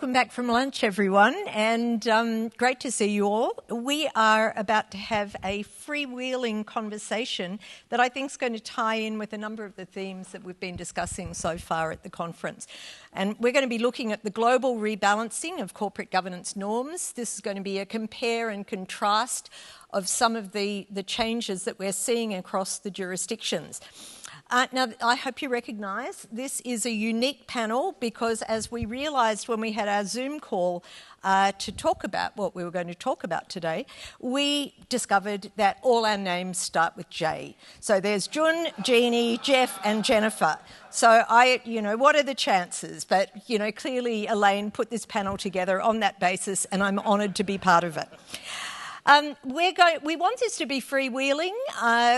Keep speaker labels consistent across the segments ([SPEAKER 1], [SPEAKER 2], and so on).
[SPEAKER 1] welcome back from lunch, everyone, and great to see you all. We are about to have a freewheeling conversation that I think is going to tie in with a number of the themes that we've been discussing so far at the conference. And we're going to be looking at the global rebalancing of corporate governance norms. This is going to be a compare and contrast of some of the changes that we're seeing across the jurisdictions. Now, I hope you recognise this is a unique panel because as we realised when we had our Zoom call to talk about what we were going to talk about today, we discovered that all our names start with J. So there's Joon, Jeanne, Jeff and Jennifer. So what are the chances? But, clearly Elaine put this panel together on that basis and I'm honoured to be part of it. We want this to be freewheeling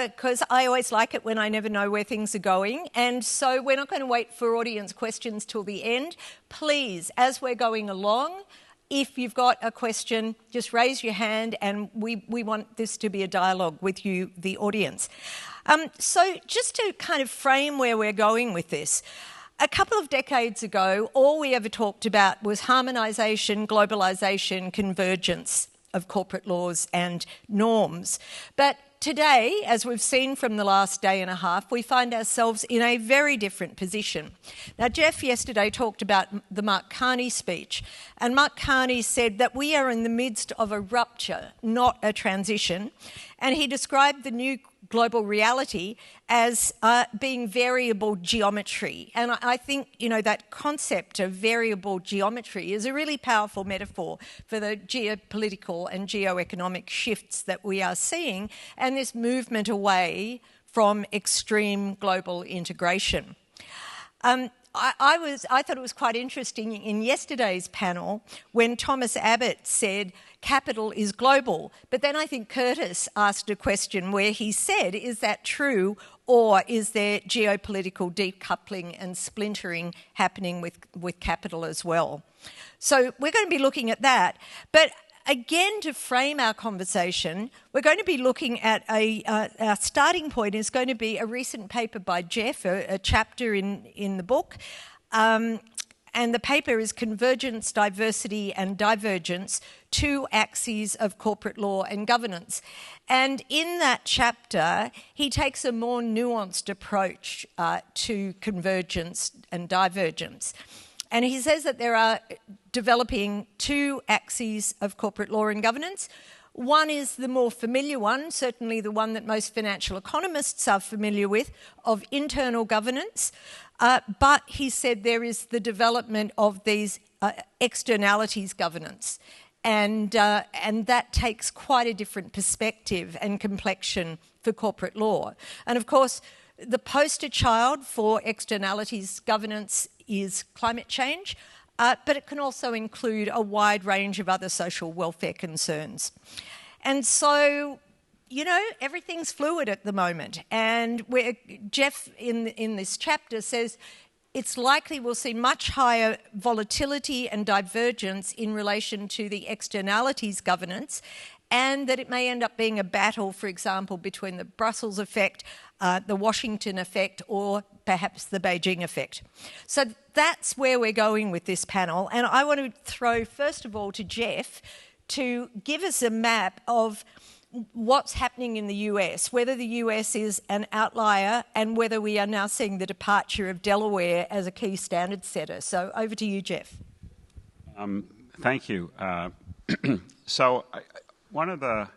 [SPEAKER 1] because I always like it when I never know where things are going. And so we're not going to wait for audience questions till the end. Please, as we're going along, if you've got a question, just raise your hand and we want this to be a dialogue with you, the audience. So just to kind of frame where we're going with this, a couple of decades ago, all we ever talked about was harmonisation, globalisation, convergence of corporate laws and norms. But today, as we've seen from the last day and a half, we find ourselves in a very different position. Now, Jeff yesterday talked about the Mark Carney speech, and Mark Carney said that we are in the midst of a rupture, not a transition, and he described the new global reality as being variable geometry. And I think, that concept of variable geometry is a really powerful metaphor for the geopolitical and geoeconomic shifts that we are seeing and this movement away from extreme global integration. I thought it was quite interesting in yesterday's panel when Thomas Abbott said capital is global. But then I think Curtis asked a question where he said, is that true or is there geopolitical decoupling and splintering happening with capital as well? So we're going to be looking at that. But again, to frame our conversation, we're going to be looking at our starting point is going to be a recent paper by Jeff, a chapter in the book. And the paper is Convergence, Diversity and Divergence, Two Axes of Corporate Law and Governance. And in that chapter, he takes a more nuanced approach to convergence and divergence. And he says that there are developing two axes of corporate law and governance. One is the more familiar one, certainly the one that most financial economists are familiar with, of internal governance. But he said there is the development of these externalities governance. And that takes quite a different perspective and complexion for corporate law. And of course, the poster child for externalities governance is climate change, but it can also include a wide range of other social welfare concerns. And so, everything's fluid at the moment. And Jeff in this chapter says it's likely we'll see much higher volatility and divergence in relation to the externalities governance, and that it may end up being a battle, for example, between the Brussels effect, the Washington effect, or perhaps the Beijing effect. So that's where we're going with this panel. And I want to throw, first of all, to Jeff to give us a map of what's happening in the US, whether the US is an outlier and whether we are now seeing the departure of Delaware as a key standard setter. So over to you, Jeff.
[SPEAKER 2] Thank you. So one of the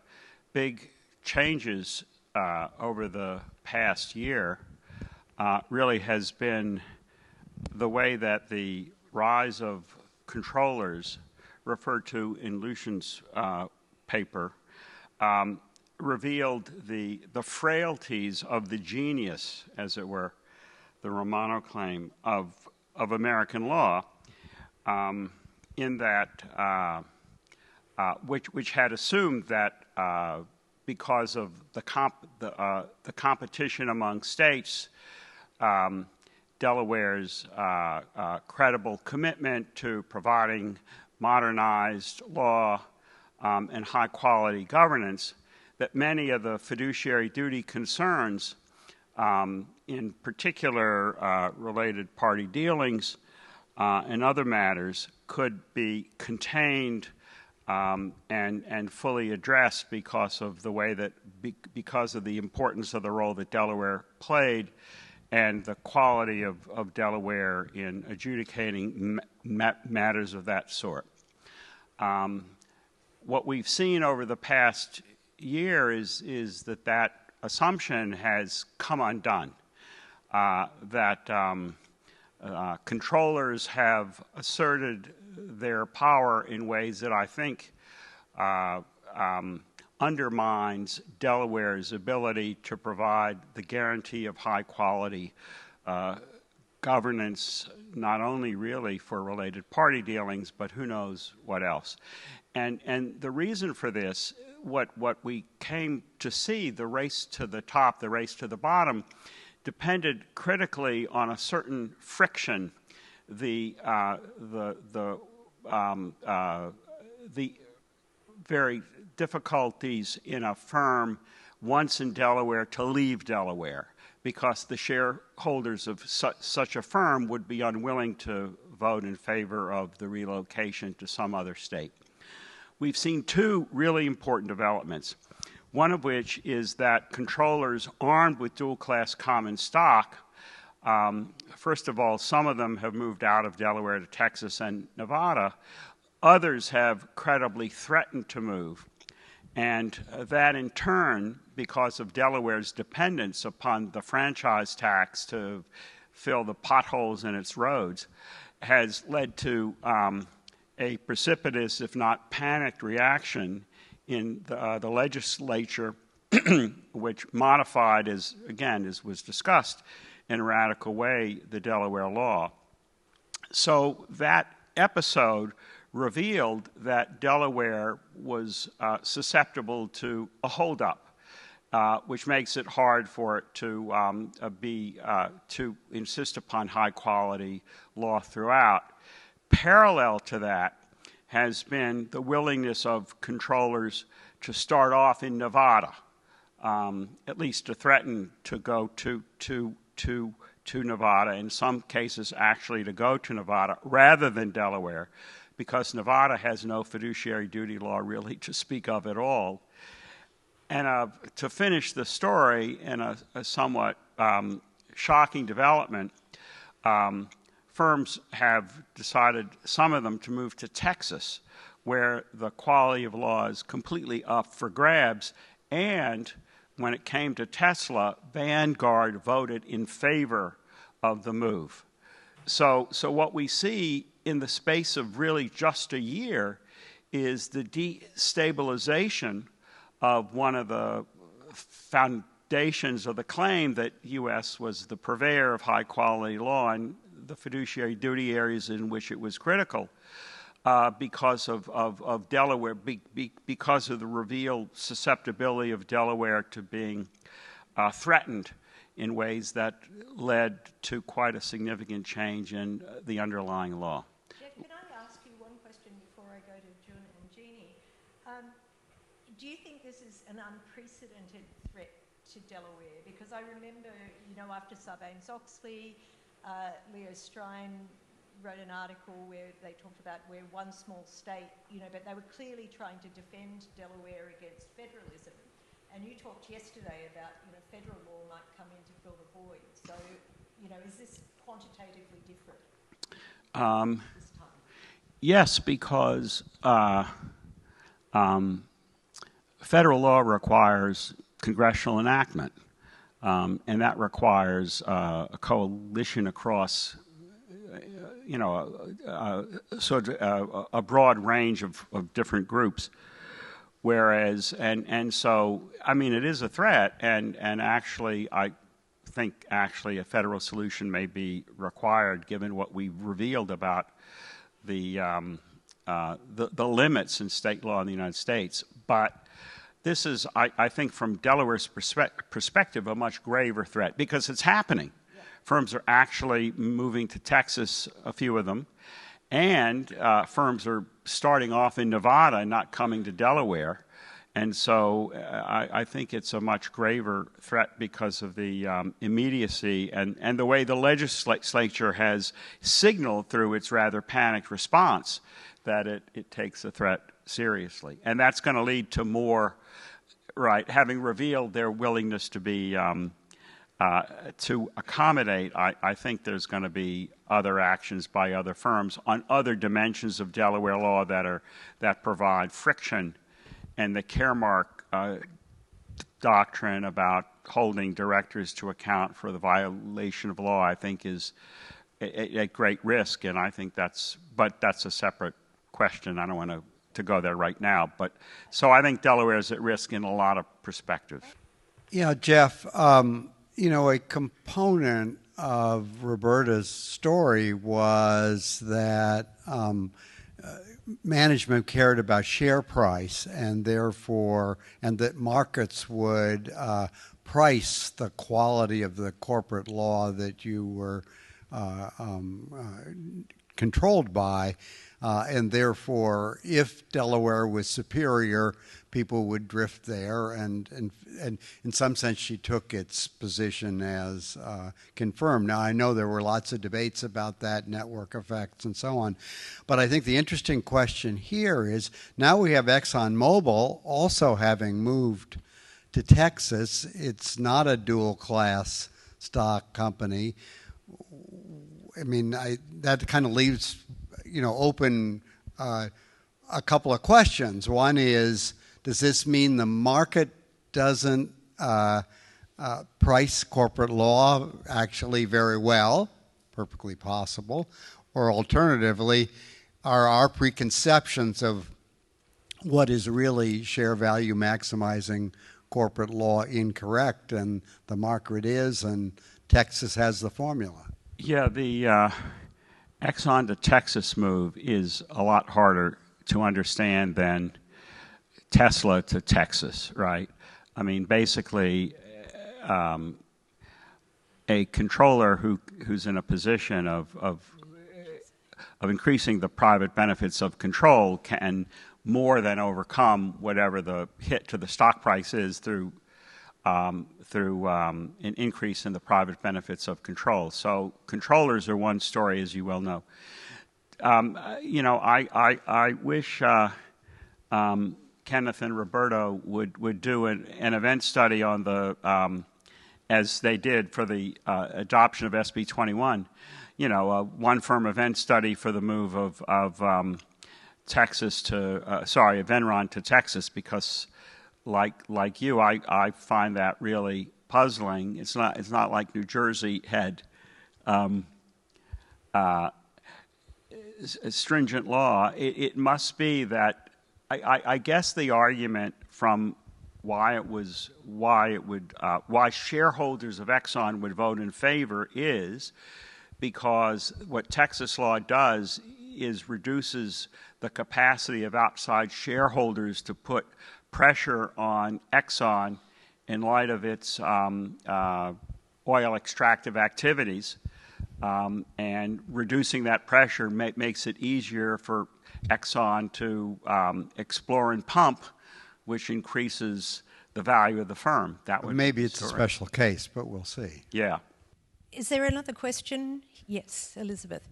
[SPEAKER 2] big changes over the past year really has been the way that the rise of controllers, referred to in Lucian's paper, revealed the frailties of the genius, as it were, the Romano claim of American law, in that which had assumed that because of the competition among states, Delaware's credible commitment to providing modernized law and high-quality governance, that many of the fiduciary duty concerns, in particular related party dealings and other matters, could be contained and fully addressed because of the way that, because of the importance of the role that Delaware played and the quality of Delaware in adjudicating matters of that sort. What we've seen over the past year is that assumption has come undone, that controllers have asserted their power in ways that I think undermines Delaware's ability to provide the guarantee of high quality governance, not only really for related party dealings, but who knows what else. And the reason for this, what we came to see, the race to the top, the race to the bottom, depended critically on a certain friction, the very difficulties in a firm once in Delaware to leave Delaware, because the shareholders of such a firm would be unwilling to vote in favor of the relocation to some other state. We've seen two really important developments, one of which is that controllers armed with dual-class common stock, first of all, some of them have moved out of Delaware to Texas and Nevada. Others have credibly threatened to move. And that in turn, because of Delaware's dependence upon the franchise tax to fill the potholes in its roads, has led to a precipitous, if not panicked, reaction in the legislature, which modified, as was discussed in a radical way, the Delaware law. So that episode revealed that Delaware was susceptible to a holdup, which makes it hard for it to to insist upon high quality law throughout. Parallel to that has been the willingness of controllers to start off in Nevada, at least to threaten to go to Nevada, in some cases actually to go to Nevada rather than Delaware, because Nevada has no fiduciary duty law really to speak of at all. And to finish the story in a somewhat shocking development, firms have decided, some of them, to move to Texas, where the quality of law is completely up for grabs. And when it came to Tesla, Vanguard voted in favor of the move. So what we see in the space of really just a year is the destabilization of one of the foundations of the claim that U.S. was the purveyor of high-quality law and the fiduciary duty areas in which it was critical, because of Delaware, because of the revealed susceptibility of Delaware to being threatened in ways that led to quite a significant change in the underlying law.
[SPEAKER 1] Jeff, can I ask you one question before I go to Joon and Jeanne? Do you think this is an unprecedented threat to Delaware? Because I remember, after Sarbanes-Oxley, Leo Strine wrote an article where they talked about where one small state, but they were clearly trying to defend Delaware against federalism. And you talked yesterday about, federal law might come in to fill the void. So, is this quantitatively different this time?
[SPEAKER 2] Yes, because federal law requires congressional enactment, and that requires a coalition across, a broad range of different groups. Whereas, and so, it is a threat, and actually, I think actually a federal solution may be required, given what we've revealed about the limits in state law in the United States. But this is, I think, from Delaware's perspective, a much graver threat, because it's happening. Yeah. Firms are actually moving to Texas, a few of them, and firms are starting off in Nevada and not coming to Delaware. And so I think it's a much graver threat because of the immediacy and the way the legislature has signaled through its rather panicked response that it takes the threat seriously. And that's going to lead to more, right, having revealed their willingness to be, to accommodate, I think there's going to be other actions by other firms on other dimensions of Delaware law that provide friction. And the Caremark doctrine about holding directors to account for the violation of law, I think, is at great risk. And I think that's a separate question. I don't want to go there right now. But so I think Delaware is at risk in a lot of perspectives.
[SPEAKER 3] Yeah, Jeff, a component of Roberta's story was that management cared about share price, and that markets would price the quality of the corporate law that you were controlled by, and therefore, if Delaware was superior, people would drift there, and in some sense, she took its position as confirmed. Now, I know there were lots of debates about that, network effects and so on, but I think the interesting question here is, now we have ExxonMobil also having moved to Texas. It's not a dual-class stock company. I mean, that kind of leaves, open a couple of questions. One is, does this mean the market doesn't price corporate law actually very well? Perfectly possible. Or alternatively, are our preconceptions of what is really share value maximizing corporate law incorrect, and the market is, and Texas has the formula? Yeah,
[SPEAKER 2] the Exxon to Texas move is a lot harder to understand than Tesla to Texas, right? I mean, basically, a controller who's in a position of increasing the private benefits of control can more than overcome whatever the hit to the stock price is through an increase in the private benefits of control. So controllers are one story, as you well know. I wish Kenneth and Roberto would do an event study on the, as they did for the adoption of SB 21, a one-firm event study for the move of Enron to Texas, because like you, I find that really puzzling. It's not like New Jersey had stringent law. It must be that I guess the argument from why shareholders of Exxon would vote in favor is because what Texas law does is reduces the capacity of outside shareholders to put pressure on Exxon in light of its oil extractive activities, and reducing that pressure makes it easier for Exxon to explore and pump, which increases the value of the firm.
[SPEAKER 3] Maybe it's a special case, but we'll see.
[SPEAKER 2] Yeah.
[SPEAKER 1] Is there another question? Yes, Elizabeth.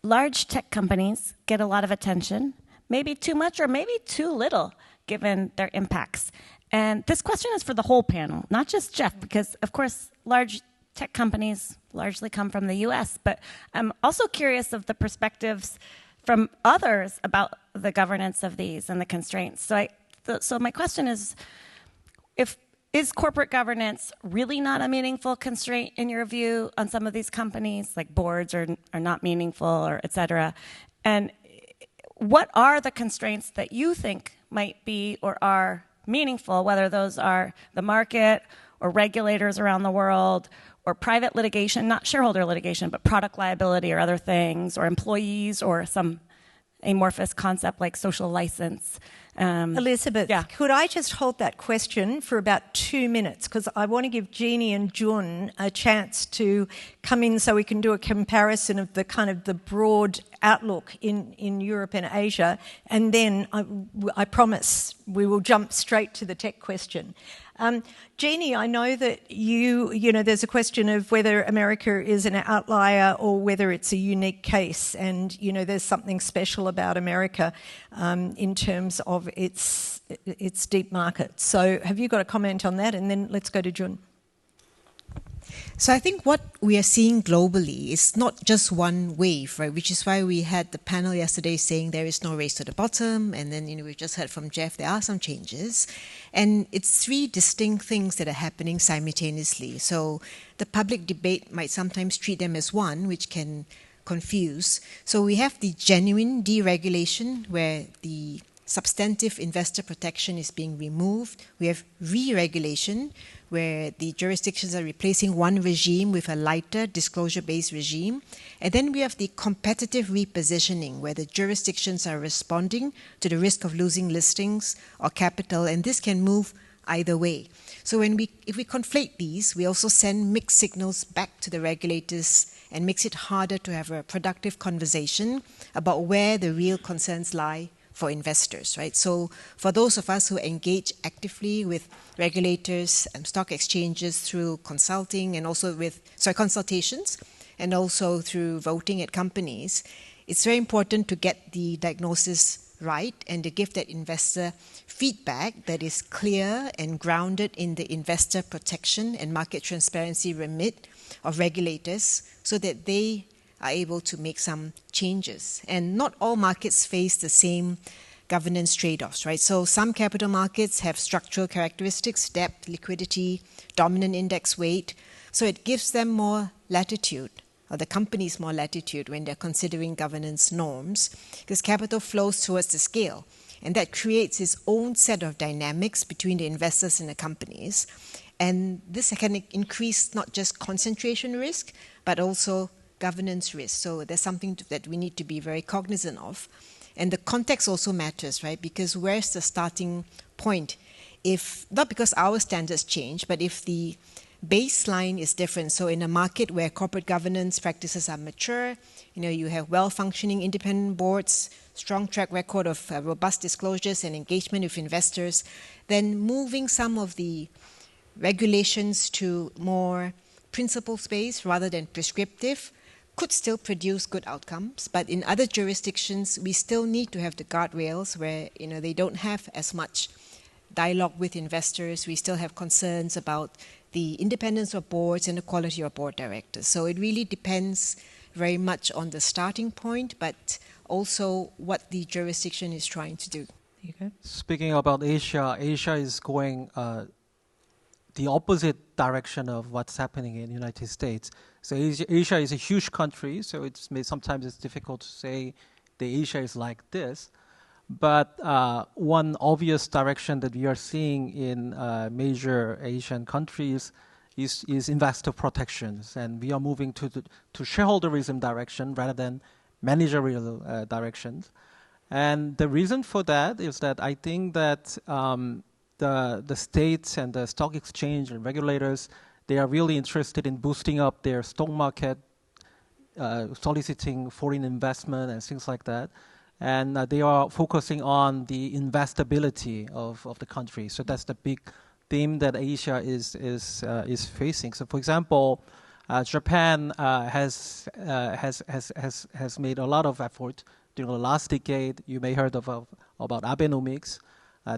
[SPEAKER 4] Large tech companies get a lot of attention, maybe too much or maybe too little, given their impacts. And this question is for the whole panel, not just Jeff, because, of course, large tech companies largely come from the U.S., but I'm also curious of the perspectives from others about the governance of these and the constraints. So my question is, is corporate governance really not a meaningful constraint in your view on some of these companies, like boards are not meaningful, or et cetera? And what are the constraints that you think might be or are meaningful, whether those are the market or regulators around the world or private litigation, not shareholder litigation, but product liability or other things, or employees, or some amorphous concept like social license?
[SPEAKER 1] Elizabeth,
[SPEAKER 4] yeah.
[SPEAKER 1] Could I just hold that question for about 2 minutes, because I want to give Jeanne and Joon a chance to come in so we can do a comparison of the kind of the broad outlook in Europe and Asia, and then I promise we will jump straight to the tech question. Jeanne, I know that you know, there's a question of whether America is an outlier or whether it's a unique case, and, you know, there's something special about America in terms of its deep market. So have you got a comment on that? And then let's go to Joon.
[SPEAKER 5] So I think what we are seeing globally is not just one wave, right? Which is why we had the panel yesterday saying there is no race to the bottom, and then, you know, we just heard from Jeff there are some changes, and it's three distinct things that are happening simultaneously. So the public debate might sometimes treat them as one, which can confuse. So we have the genuine deregulation, where the substantive investor protection is being removed. We have re-regulation, where the jurisdictions are replacing one regime with a lighter disclosure-based regime. And then we have the competitive repositioning, where the jurisdictions are responding to the risk of losing listings or capital, and this can move either way. So if we conflate these, we also send mixed signals back to the regulators and makes it harder to have a productive conversation about where the real concerns lie for investors, right? So for those of us who engage actively with regulators and stock exchanges through consulting and also with, consultations, and also through voting at companies, it's very important to get the diagnosis right and to give that investor feedback that is clear and grounded in the investor protection and market transparency remit of regulators, so that they are able to make some changes. And not all markets face the same governance trade-offs, right? So some capital markets have structural characteristics, depth, liquidity, dominant index weight. So it gives them more latitude, or the companies more latitude, when they're considering governance norms, because capital flows towards the scale. And that creates its own set of dynamics between the investors and the companies. And this can increase not just concentration risk, but also governance risk. So there's something that we need to be very cognizant of. And the context also matters, right? Because where's the starting point? If, not because our standards change, but if the baseline is different. So in a market where corporate governance practices are mature, you know, you have well-functioning independent boards, strong track record of robust disclosures and engagement with investors, then moving some of the regulations to more principle-based rather than prescriptive could still produce good outcomes. But in other jurisdictions, we still need to have the guardrails where, you know, they don't have as much dialogue with investors. We still have concerns about the independence of boards and the quality of board directors. So it really depends very much on the starting point, but also what the jurisdiction is trying to do.
[SPEAKER 1] Okay.
[SPEAKER 6] Speaking about Asia, Asia is going the opposite direction of what's happening in the United States. So Asia is a huge country, so sometimes it's difficult to say the Asia is like this. But one obvious direction that we are seeing in major Asian countries is investor protections, and we are moving to shareholderism direction rather than managerial directions. And the reason for that is that I think that the states and the stock exchange and regulators, they are really interested in boosting up their stock market, soliciting foreign investment and things like that. And they are focusing on the investability of the country. So that's the big theme that Asia is facing. So, for example, Japan has made a lot of effort during the last decade. You may heard about Abenomics.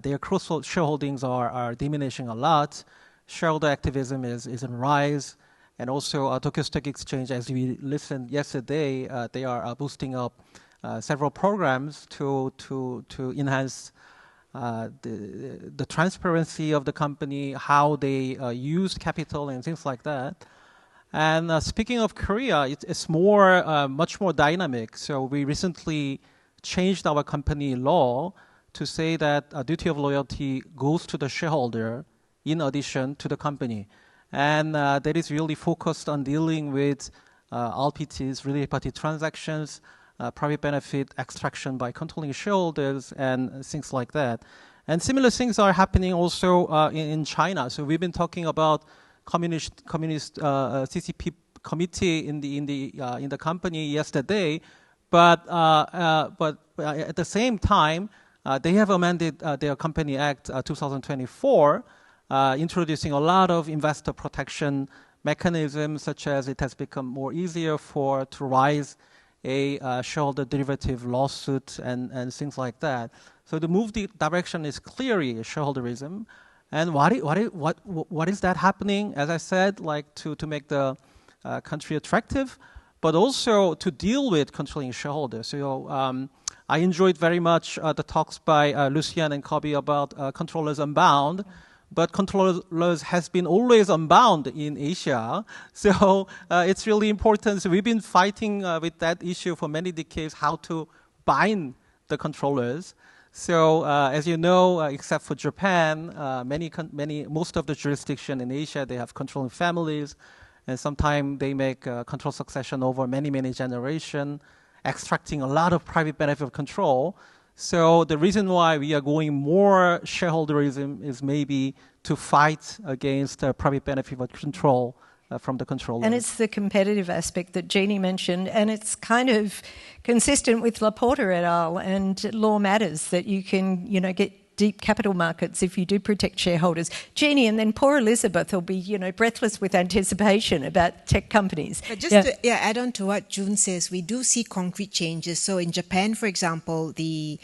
[SPEAKER 6] Their cross-shareholdings are diminishing a lot. Shareholder activism is on rise. And also Tokyo Stock Exchange, as we listened yesterday, they are boosting up several programs to enhance the transparency of the company, how they use capital and things like that. And speaking of Korea, it's much more dynamic. So we recently changed our company law to say that a duty of loyalty goes to the shareholder in addition to the company. And that is really focused on dealing with RPTs, related party transactions, private benefit extraction by controlling shareholders, and things like that. And similar things are happening also in China. So we've been talking about communist CCP committee in the company yesterday, But at the same time, they have amended their Company Act 2024, introducing a lot of investor protection mechanisms, such as it has become more easier to raise a shareholder derivative lawsuit and things like that. So the direction is clearly shareholderism. And what is that happening? As I said, like to make the country attractive, but also to deal with controlling shareholders. So I enjoyed very much the talks by Lucian and Kobe about controllers unbound. But controllers has been always unbound in Asia. So it's really important. So we've been fighting with that issue for many decades, how to bind the controllers. So as you know, except for Japan, most of the jurisdiction in Asia, they have controlling families. And sometimes they make control succession over many generations, extracting a lot of private benefit of control. So the reason why we are going more shareholderism is maybe to fight against private benefit of control from the controllers.
[SPEAKER 1] And it's the competitive aspect that Jeanne mentioned, and it's kind of consistent with Laporta et al. And Law Matters that you can, get deep capital markets if you do protect shareholders. Jeanne, and then poor Elizabeth will be, breathless with anticipation about tech companies.
[SPEAKER 5] But just to add on to what Joon says, we do see concrete changes. So in Japan, for example, the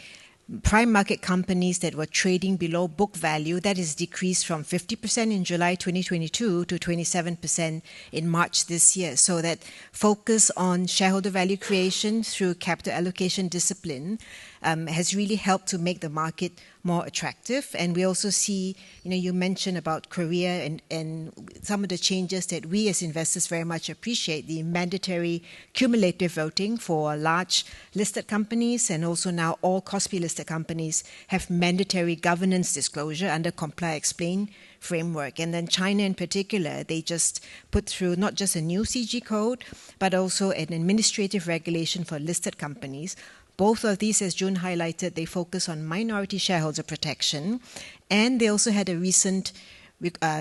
[SPEAKER 5] prime market companies that were trading below book value, that is decreased from 50% in July 2022 to 27% in March this year. So that focus on shareholder value creation through capital allocation discipline has really helped to make the market more attractive. And we also see, you mentioned about Korea and some of the changes that we as investors very much appreciate, the mandatory cumulative voting for large listed companies, and also now all KOSPI listed companies have mandatory governance disclosure under Comply Explain framework. And then China in particular, they just put through not just a new CG code, but also an administrative regulation for listed companies. Both of these, as Joon highlighted, they focus on minority shareholder protection. And they also had a recent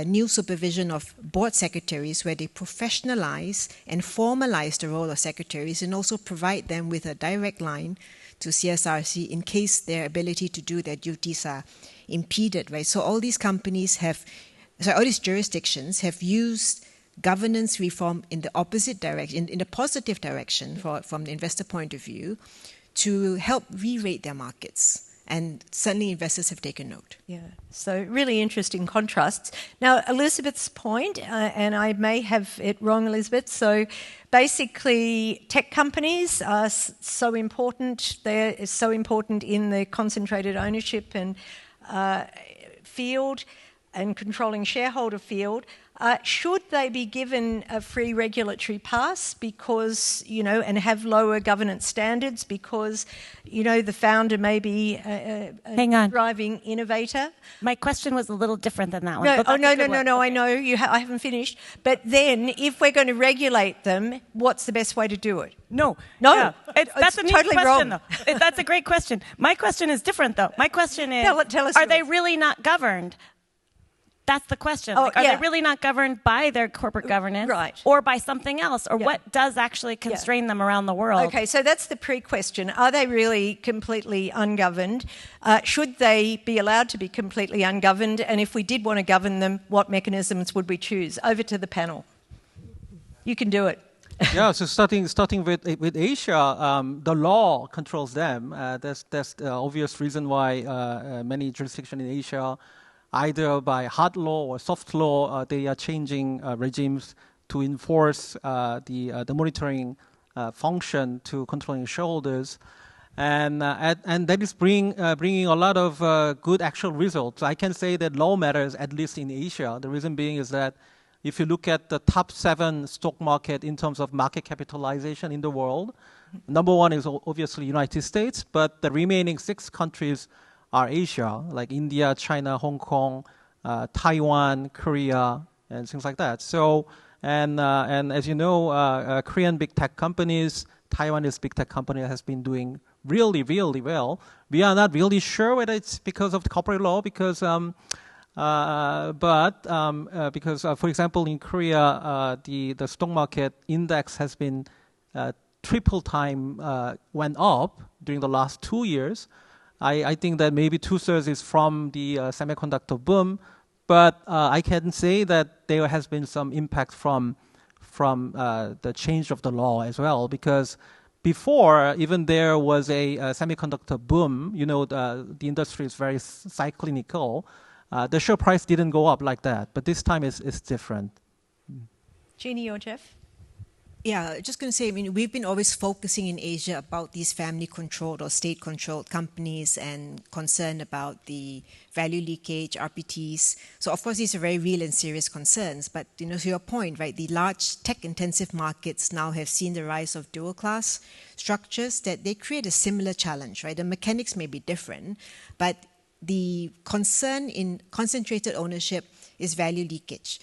[SPEAKER 5] new supervision of board secretaries where they professionalize and formalize the role of secretaries and also provide them with a direct line to CSRC in case their ability to do their duties are impeded, right? So all these all these jurisdictions have used governance reform in the opposite direction, in the positive direction from the investor point of view, to help re-rate their markets. And certainly investors have taken note.
[SPEAKER 1] Yeah, so really interesting contrasts. Now, Elizabeth's point, and I may have it wrong, Elizabeth, so basically tech companies are so important. They're so important in the concentrated ownership and field and controlling shareholder field. Should they be given a free regulatory pass because, and have lower governance standards because, the founder may be a driving innovator?
[SPEAKER 4] My question was a little different than that one.
[SPEAKER 1] No, I know. I haven't finished. But then if we're going to regulate them, what's the best way to do it?
[SPEAKER 4] No.
[SPEAKER 1] Yeah.
[SPEAKER 4] That's a
[SPEAKER 1] totally
[SPEAKER 4] question,
[SPEAKER 1] wrong.
[SPEAKER 4] Though. That's a great question. My question is different, though. My question is,
[SPEAKER 1] tell us
[SPEAKER 4] are they really not governed? That's the question. Are they really not governed by their corporate governance,
[SPEAKER 1] right,
[SPEAKER 4] or by something else? Or what does actually constrain them around the world?
[SPEAKER 1] Okay, so that's the pre-question. Are they really completely ungoverned? Should they be allowed to be completely ungoverned? And if we did want to govern them, what mechanisms would we choose? Over to the panel. You can do it.
[SPEAKER 6] Yeah, so starting with Asia, the law controls them. That's the obvious reason why many jurisdictions in Asia, either by hard law or soft law, they are changing regimes to enforce the monitoring function to controlling shareholders, and that is bringing a lot of good actual results. I can say that law matters, at least in Asia. The reason being is that if you look at the top 7 stock market in terms of market capitalization in the world, number 1 is obviously United States, but the remaining 6 countries are Asia, like India, China, Hong Kong, Taiwan, Korea, and things like that. So, and as you know, Korean big tech companies, Taiwanese big tech company has been doing really, really well. We are not really sure whether it's because of the corporate law, because, for example, in Korea, the stock market index has been triple time went up during the last 2 years. I think that maybe 2/3 is from the semiconductor boom, but I can say that there has been some impact from the change of the law as well, because before, even there was a semiconductor boom, the industry is very cyclical. The share price didn't go up like that, but this time it's different.
[SPEAKER 1] Jeanne or Jeff?
[SPEAKER 5] Yeah, just going to say, we've been always focusing in Asia about these family-controlled or state-controlled companies and concern about the value leakage, RPTs. So, of course, these are very real and serious concerns. But, to your point, right, the large tech-intensive markets now have seen the rise of dual-class structures that they create a similar challenge, right? The mechanics may be different, but the concern in concentrated ownership is value leakage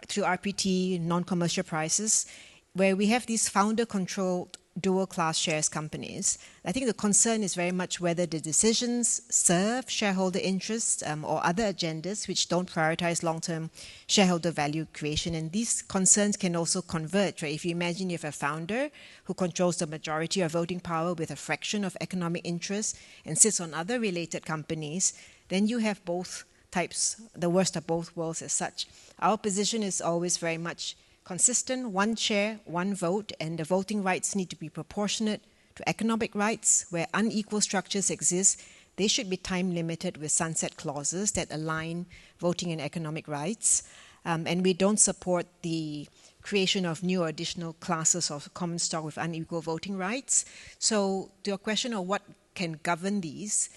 [SPEAKER 5] through RPT, non-commercial prices, where we have these founder-controlled dual-class shares companies. I think the concern is very much whether the decisions serve shareholder interests or other agendas which don't prioritize long-term shareholder value creation. And these concerns can also converge, right? If you imagine you have a founder who controls the majority of voting power with a fraction of economic interest and sits on other related companies, then you have both types, the worst of both worlds as such. Our position is always very much consistent, one share, one vote, and the voting rights need to be proportionate to economic rights. Where unequal structures exist, they should be time limited with sunset clauses that align voting and economic rights. And we don't support the creation of new or additional classes of common stock with unequal voting rights. So to your question of what can govern these,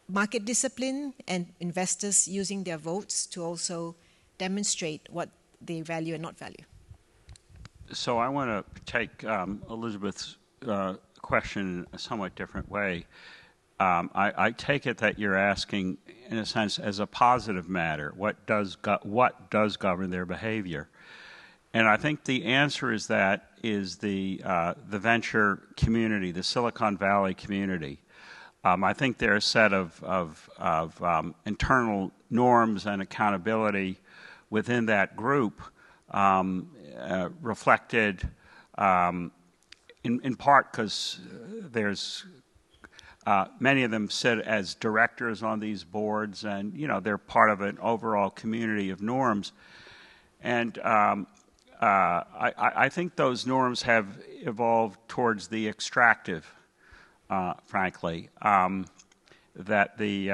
[SPEAKER 5] market discipline and investors using their votes to also demonstrate what they value and not value.
[SPEAKER 2] So I want to take Elizabeth's question in a somewhat different way. I take it that you're asking, in a sense, as a positive matter, what does govern their behavior? And I think the answer is the venture community, the Silicon Valley community. I think there are a set of internal norms and accountability within that group reflected in part because there's many of them sit as directors on these boards, and they're part of an overall community of norms. And I think those norms have evolved towards the extractive. Frankly, that the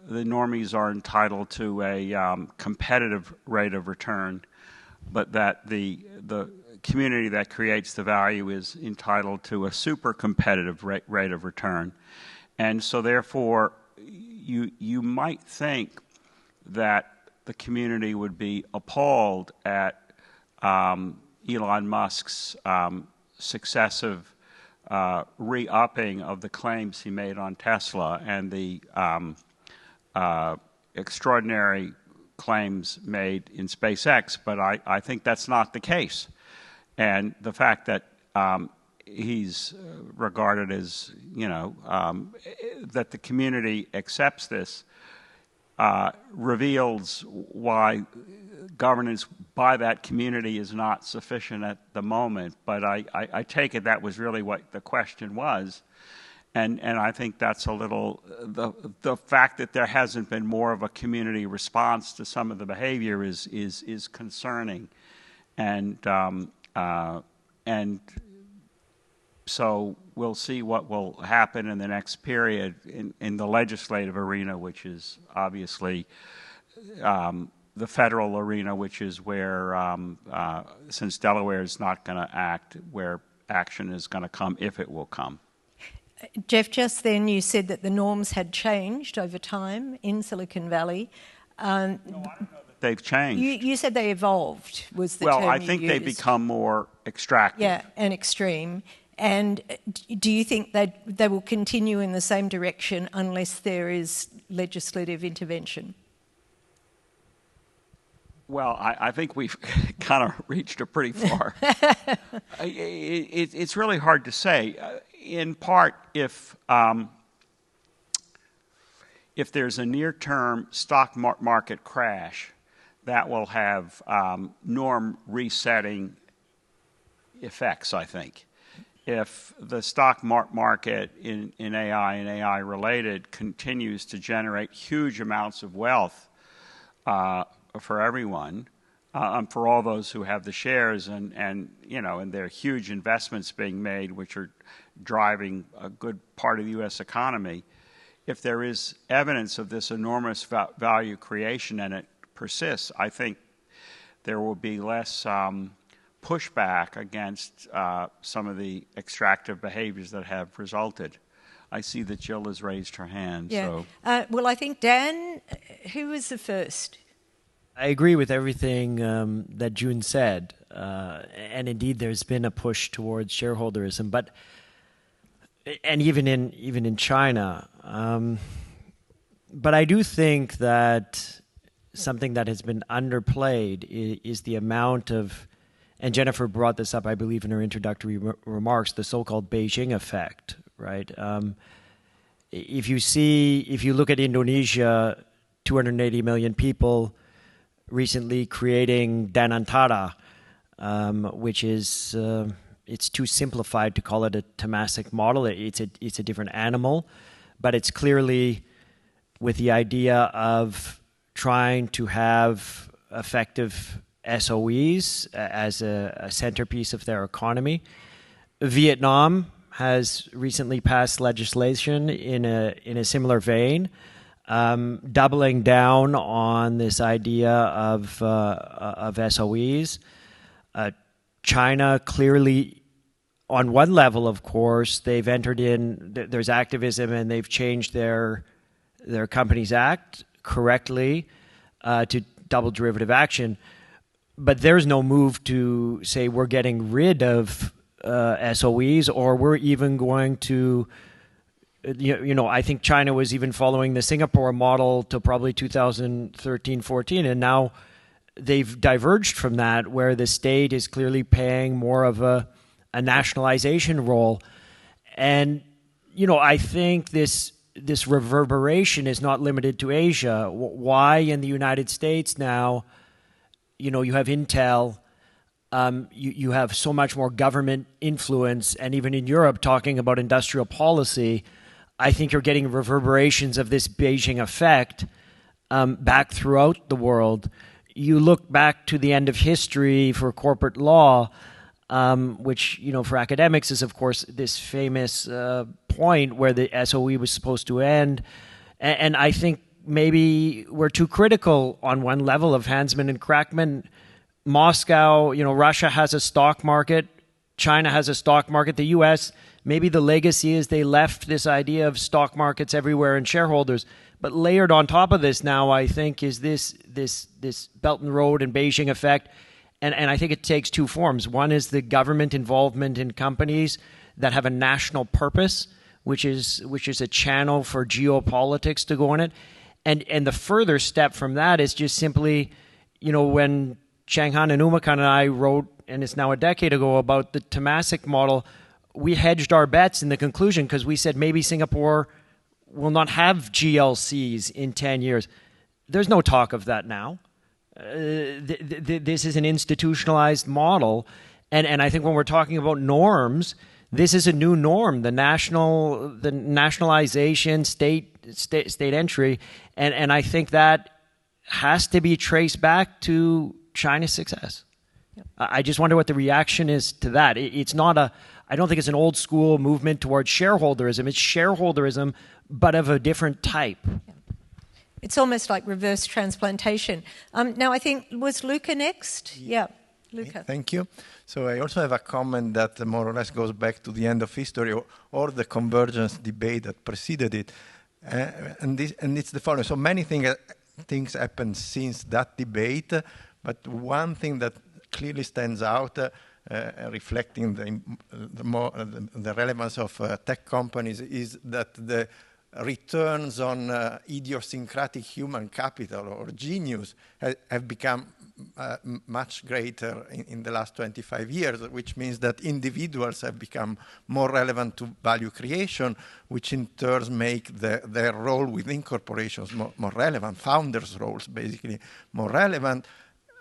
[SPEAKER 2] normies are entitled to a competitive rate of return, but that the community that creates the value is entitled to a super competitive rate of return. And so therefore, you might think that the community would be appalled at Elon Musk's successive re-upping of the claims he made on Tesla and the extraordinary claims made in SpaceX, but I think that's not the case. And the fact that he's regarded as, that the community accepts this reveals why governance by that community is not sufficient at the moment. But I take it that was really what the question was. And I think that's a little, the fact that there hasn't been more of a community response to some of the behavior is concerning. And so we'll see what will happen in the next period in the legislative arena, which is obviously the federal arena, which is where, since Delaware is not going to act, where action is going to come, if it will come.
[SPEAKER 1] Jeff, just then you said that the norms had changed over time in Silicon Valley.
[SPEAKER 2] No, I don't know that they've changed.
[SPEAKER 1] You said they evolved, was the term you used.
[SPEAKER 2] Well, I think they become more extractive.
[SPEAKER 1] Yeah, and extreme. And do you think they will continue in the same direction unless there is legislative intervention?
[SPEAKER 2] Well, I think we've kind of reached it pretty far. It's really hard to say. In part, if there's a near-term stock market crash, that will have norm resetting effects, I think. If the stock market in AI and AI related continues to generate huge amounts of wealth for everyone, for all those who have the shares, and there are huge investments being made which are driving a good part of the U.S. economy, if there is evidence of this enormous value creation and it persists, I think there will be less pushback against some of the extractive behaviors that have resulted. I see that Jill has raised her hand.
[SPEAKER 1] Yeah.
[SPEAKER 2] So.
[SPEAKER 1] Well, I think, Dan, who was the first?
[SPEAKER 7] I agree with everything that Joon said. And indeed, there's been a push towards shareholderism. And even in China. But I do think that something that has been underplayed is the amount of, and Jennifer brought this up, I believe, in her introductory remarks, the so-called Beijing effect, right? If you look at Indonesia, 280 million people recently creating Danantara, which is, it's too simplified to call it a Temasek model. It's a different animal, but it's clearly with the idea of trying to have effective SOEs as a centerpiece of their economy. Vietnam has recently passed legislation in a similar vein, doubling down on this idea of SOEs. China clearly, on one level, of course, they've entered in. There's activism, and they've changed their Companies Act correctly to double derivative action. But there's no move to say we're getting rid of SOEs, or we're even going to, I think China was even following the Singapore model till probably 2013-14, and now they've diverged from that, where the state is clearly paying more of a nationalization role. And, I think this reverberation is not limited to Asia. Why in the United States now, you have Intel, you have so much more government influence, and even in Europe talking about industrial policy, I think you're getting reverberations of this Beijing effect back throughout the world. You look back to the end of history for corporate law, which, for academics is, of course, this famous point where the SOE was supposed to end. And I think maybe we're too critical on one level of Hansman and Crackman. Moscow, Russia has a stock market. China has a stock market. The U.S., maybe the legacy is they left this idea of stock markets everywhere and shareholders. But layered on top of this now, I think, is this Belt and Road and Beijing effect. And I think it takes two forms. One is the government involvement in companies that have a national purpose, which is a channel for geopolitics to go in it. And the further step from that is just simply, when Changhan and Umakan and I wrote, and it's now a decade ago, about the Temasek model, we hedged our bets in the conclusion because we said maybe Singapore will not have GLCs in 10 years. There's no talk of that now. This is an institutionalized model. And I think when we're talking about norms, this is a new norm, the nationalization, state entry. And I think that has to be traced back to China's success. Yep. I just wonder what the reaction is to that. It's not I don't think it's an old school movement towards shareholderism. It's shareholderism, but of a different type.
[SPEAKER 1] Yeah. It's almost like reverse transplantation. Now, I think, was Luca next? Yeah, Luca.
[SPEAKER 8] Thank you. So I also have a comment that more or less goes back to the end of history or the convergence debate that preceded it. And it's the following. So many things happened since that debate, but one thing that clearly stands out, reflecting the relevance of tech companies, is that the returns on idiosyncratic human capital or genius have become much greater in the last 25 years, which means that individuals have become more relevant to value creation, which in turn make their role within corporations more relevant, founders' roles basically more relevant,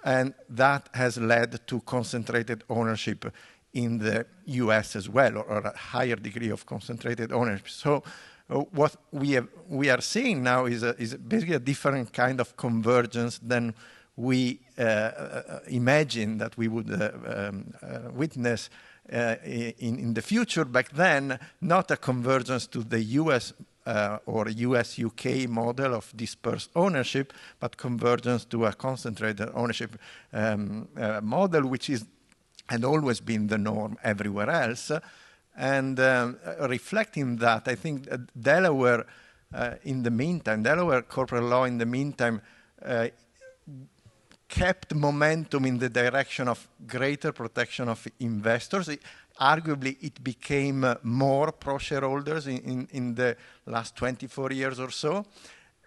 [SPEAKER 8] and that has led to concentrated ownership in the US as well, or a higher degree of concentrated ownership. So what we are seeing now is basically a different kind of convergence than we imagine that we would witness in the future. Back then, not a convergence to the US or US-UK model of dispersed ownership, but convergence to a concentrated ownership model, which had always been the norm everywhere else. And reflecting that, I think Delaware, in the meantime, Delaware corporate law in the meantime kept momentum in the direction of greater protection of investors. Arguably, it became more pro-shareholders in the last 24 years or so.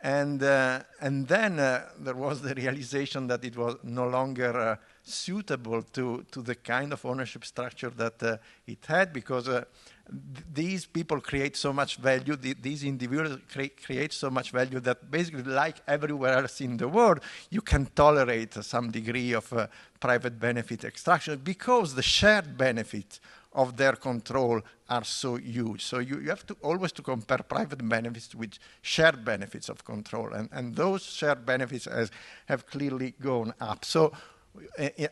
[SPEAKER 8] And then there was the realization that it was no longer suitable to the kind of ownership structure that it had, because these people create so much value, these individuals create so much value that basically, like everywhere else in the world, you can tolerate some degree of private benefit extraction because the shared benefits of their control are so huge. So you have to always to compare private benefits with shared benefits of control. And those shared benefits have clearly gone up. So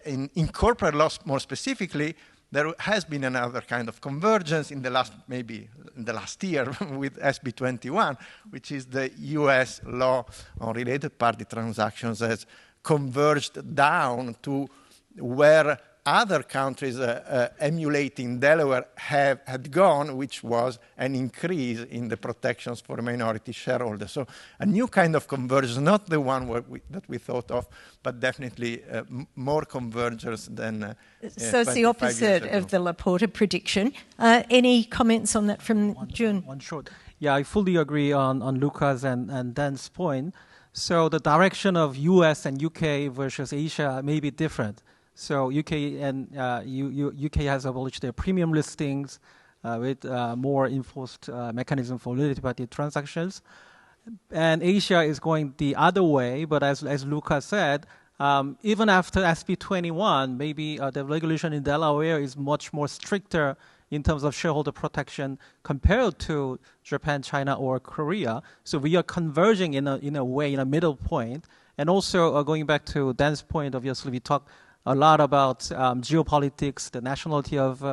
[SPEAKER 8] in corporate law, more specifically, there has been another kind of convergence in the last year with SB 21, which is the US law on related party transactions has converged down to where other countries emulating Delaware had gone, which was an increase in the protections for minority shareholders. So a new kind of convergence, not the one that we thought of, but definitely more convergence than
[SPEAKER 1] So it's the opposite of the Laporta prediction. Any comments on that from Joon?
[SPEAKER 6] One short. Yeah, I fully agree on Luca's and Dan's point. So the direction of US and UK versus Asia may be different. So UK has abolished their premium listings with more enforced mechanism for related party transactions, and Asia is going the other way. But as Luca said, even after SB 21, maybe the regulation in Delaware is much more stricter in terms of shareholder protection compared to Japan, China, or Korea. So we are converging in a way, in a middle point. And also going back to Dan's point, obviously we talk a lot about geopolitics, the nationality of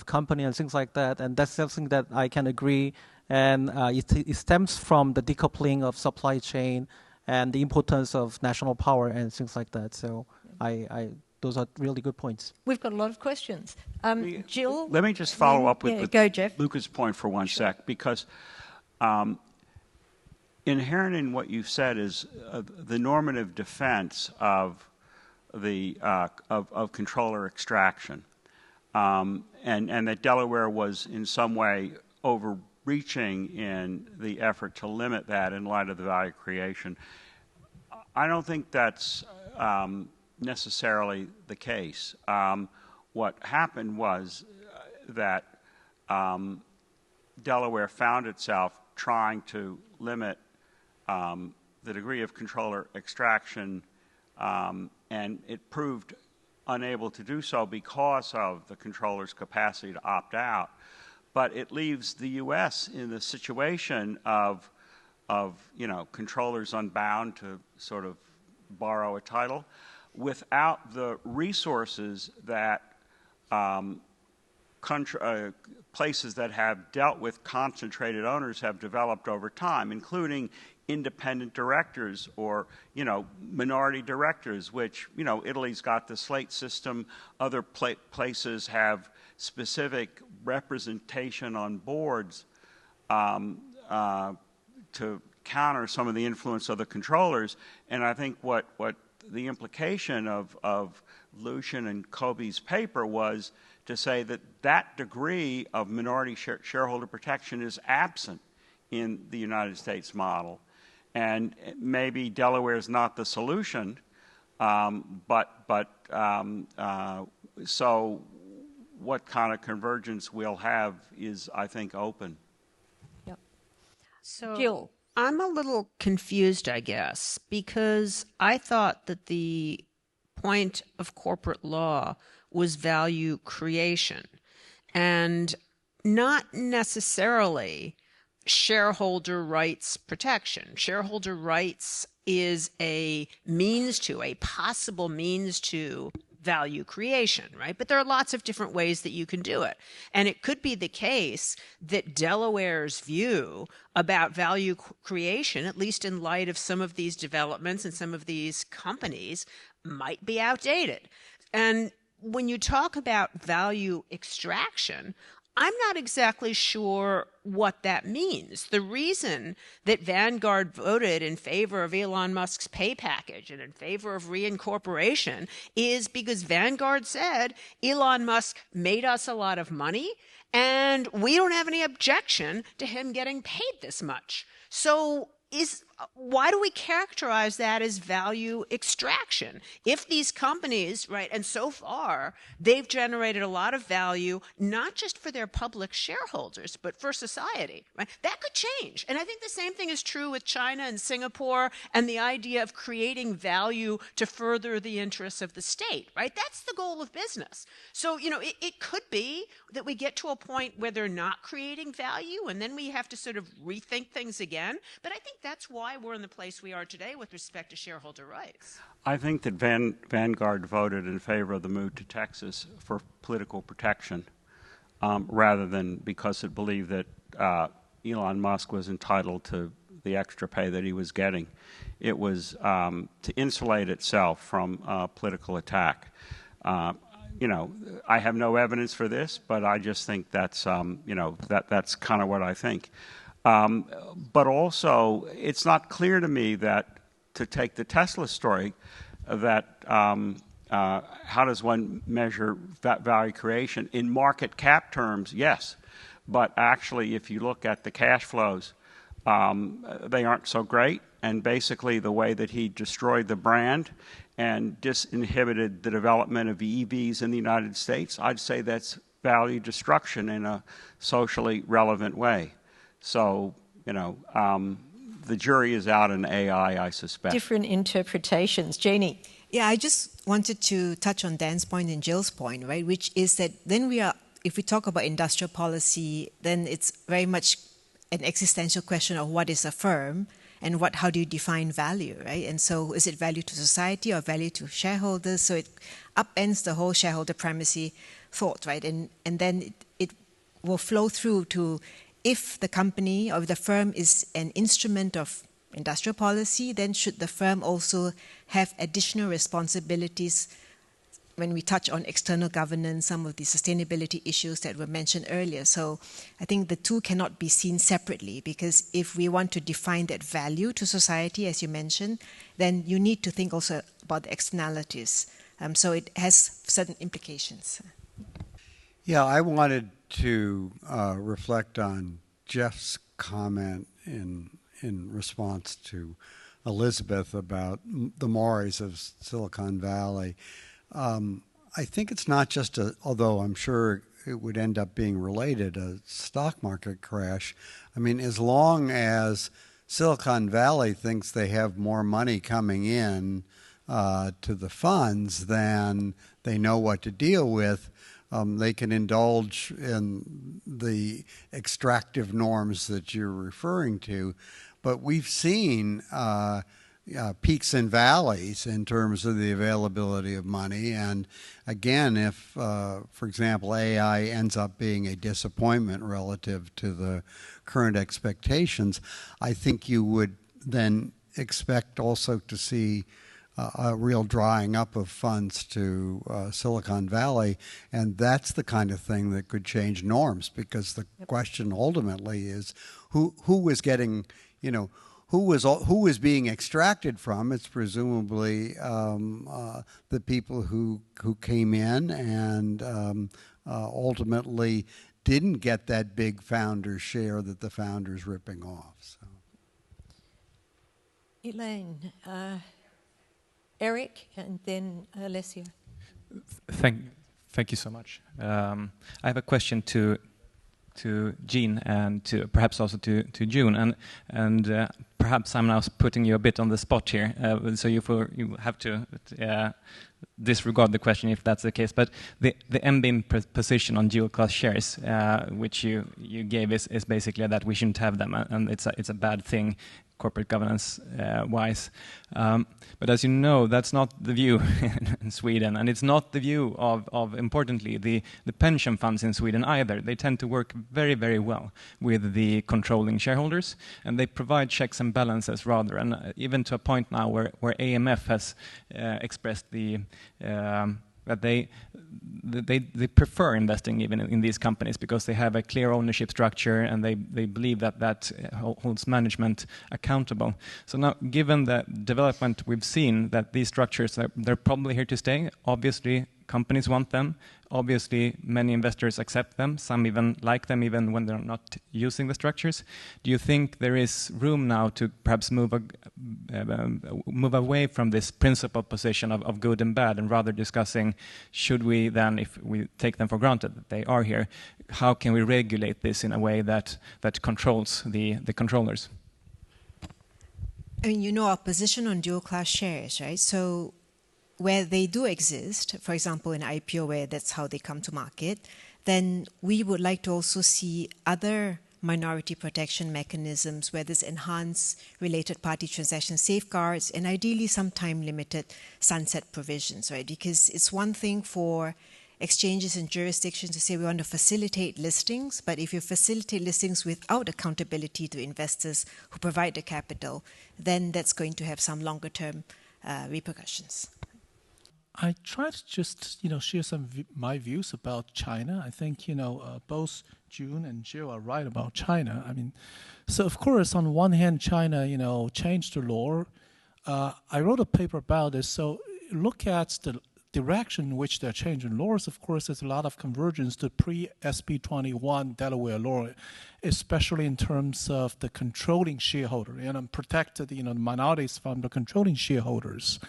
[SPEAKER 6] company and things like that, and that's something that I can agree. And it stems from the decoupling of supply chain and the importance of national power and things like that. So those are really good points.
[SPEAKER 1] We've got a lot of questions. Jill?
[SPEAKER 2] Let me just follow up with
[SPEAKER 1] go, Jeff.
[SPEAKER 2] Luca's point for one sec, because inherent in what you've said is the normative defense of controller extraction, and that Delaware was in some way overreaching in the effort to limit that in light of the value creation. I don't think that's necessarily the case. What happened was that Delaware found itself trying to limit the degree of controller extraction, and it proved unable to do so because of the controller's capacity to opt out. But it leaves the U.S. in the situation of controllers unbound to sort of borrow a title without the resources that places that have dealt with concentrated owners have developed over time, including independent directors or, minority directors, which, Italy's got the slate system. Other places have specific representation on boards to counter some of the influence of the controllers. And I think what the implication of Lucian and Kobe's paper was to say that degree of minority shareholder protection is absent in the United States model. And maybe Delaware is not the solution, so what kind of convergence we'll have is, I think, open.
[SPEAKER 1] Yep.
[SPEAKER 9] So
[SPEAKER 1] Jill.
[SPEAKER 9] I'm a little confused, I guess, because I thought that the point of corporate law was value creation and not necessarily shareholder rights protection. Shareholder rights is a possible means to value creation, right? But there are lots of different ways that you can do it. And it could be the case that Delaware's view about value creation, at least in light of some of these developments and some of these companies, might be outdated. And when you talk about value extraction, I'm not exactly sure what that means. The reason that Vanguard voted in favor of Elon Musk's pay package and in favor of reincorporation is because Vanguard said Elon Musk made us a lot of money and we don't have any objection to him getting paid this much. So why do we characterize that as value extraction? If these companies, right, and so far, they've generated a lot of value, not just for their public shareholders, but for society, right? That could change. And I think the same thing is true with China and Singapore and the idea of creating value to further the interests of the state, right? That's the goal of business. So, it could be that we get to a point where they're not creating value and then we have to sort of rethink things again. But I think that's why we're in the place we are today with respect to shareholder rights.
[SPEAKER 2] I think that Vanguard voted in favor of the move to Texas for political protection rather than because it believed that Elon Musk was entitled to the extra pay that he was getting. It was to insulate itself from political attack. I have no evidence for this, but I just think that's, that's kind of what I think. But also, it's not clear to me that, to take the Tesla story, that how does one measure value creation? In market cap terms, yes. But actually, if you look at the cash flows, they aren't so great. And basically, the way that he destroyed the brand and disinhibited the development of EVs in the United States, I'd say that's value destruction in a socially relevant way. So, the jury is out in AI, I suspect.
[SPEAKER 1] Different interpretations. Jeanne?
[SPEAKER 5] Yeah, I just wanted to touch on Dan's point and Jill's point, right, which is that then if we talk about industrial policy, then it's very much an existential question of what is a firm and how do you define value, right? And so is it value to society or value to shareholders? So it upends the whole shareholder primacy thought, right? And then it will flow through to, if the company or the firm is an instrument of industrial policy, then should the firm also have additional responsibilities when we touch on external governance, some of the sustainability issues that were mentioned earlier. So I think the two cannot be seen separately, because if we want to define that value to society, as you mentioned, then you need to think also about the externalities. So it has certain implications.
[SPEAKER 3] Yeah, I wanted to reflect on Jeff's comment in response to Elizabeth about the mores of Silicon Valley. I think it's not just although I'm sure it would end up being related, a stock market crash. I mean, as long as Silicon Valley thinks they have more money coming in to the funds than they know what to deal with, they can indulge in the extractive norms that you're referring to. But we've seen peaks and valleys in terms of the availability of money. And again, if, for example, AI ends up being a disappointment relative to the current expectations, I think you would then expect also to see a real drying up of funds to Silicon Valley, and that's the kind of thing that could change norms, because the question ultimately is who was getting, who was being extracted from. It's presumably the people who came in and ultimately didn't get that big founder share that the founder's ripping off. So.
[SPEAKER 1] Elaine. Eric, and then Alessia.
[SPEAKER 10] Thank you so much. I have a question to to Jeanne and to perhaps also to Joon, and perhaps I'm now putting you a bit on the spot here, so you have to disregard the question if that's the case. But the MBIM position on dual class shares, which you gave, is basically that we shouldn't have them, and it's a bad thing, corporate governance wise. But as you know, that's not the view in Sweden, and it's not the view of importantly, the pension funds in Sweden either. They tend to work very, very well with the controlling shareholders, and they provide checks and balances rather, and even to a point now where AMF has expressed that they prefer investing even in these companies because they have a clear ownership structure, and they believe that holds management accountable. So now, given the development we've seen, that these structures they're probably here to stay. Obviously, companies want them. Obviously, many investors accept them. Some even like them, even when they're not using the structures. Do you think there is room now to perhaps move away from this principal position of good and bad, and rather discussing, should we then, if we take them for granted that they are here, how can we regulate this in a way that controls the controllers?
[SPEAKER 5] I mean, you know our position on dual class shares, right? So where they do exist, for example, in IPO, where that's how they come to market, then we would like to also see other minority protection mechanisms where there's enhanced related party transaction safeguards and ideally some time-limited sunset provisions, right? Because it's one thing for exchanges and jurisdictions to say we want to facilitate listings, but if you facilitate listings without accountability to investors who provide the capital, then that's going to have some longer-term repercussions.
[SPEAKER 11] I try to just, share some my views about China. I think, both Joon and Jill are right about China. I mean, so of course, on one hand, China, changed the law. I wrote a paper about this. So look at the direction in which they're changing laws. Of course, there's a lot of convergence to pre-SB 21 Delaware law, especially in terms of the controlling shareholder, protected, the minorities from the controlling shareholders.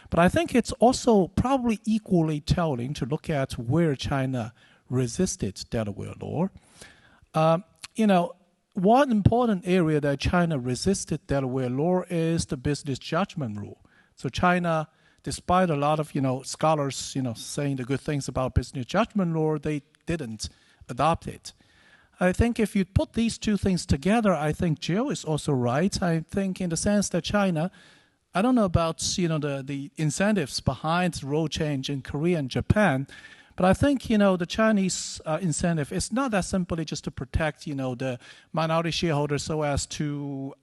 [SPEAKER 11] But I think it's also probably equally telling to look at where China resisted Delaware law. One important area that China resisted Delaware law is the business judgment rule. So China, despite a lot of scholars saying the good things about business judgment law, they didn't adopt it. I think if you put these two things together, I think Jill is also right. I think in the sense that China, I don't know about the incentives behind rule change in Korea and Japan, but I think the Chinese incentive is not that simply just to protect the minority shareholders so as to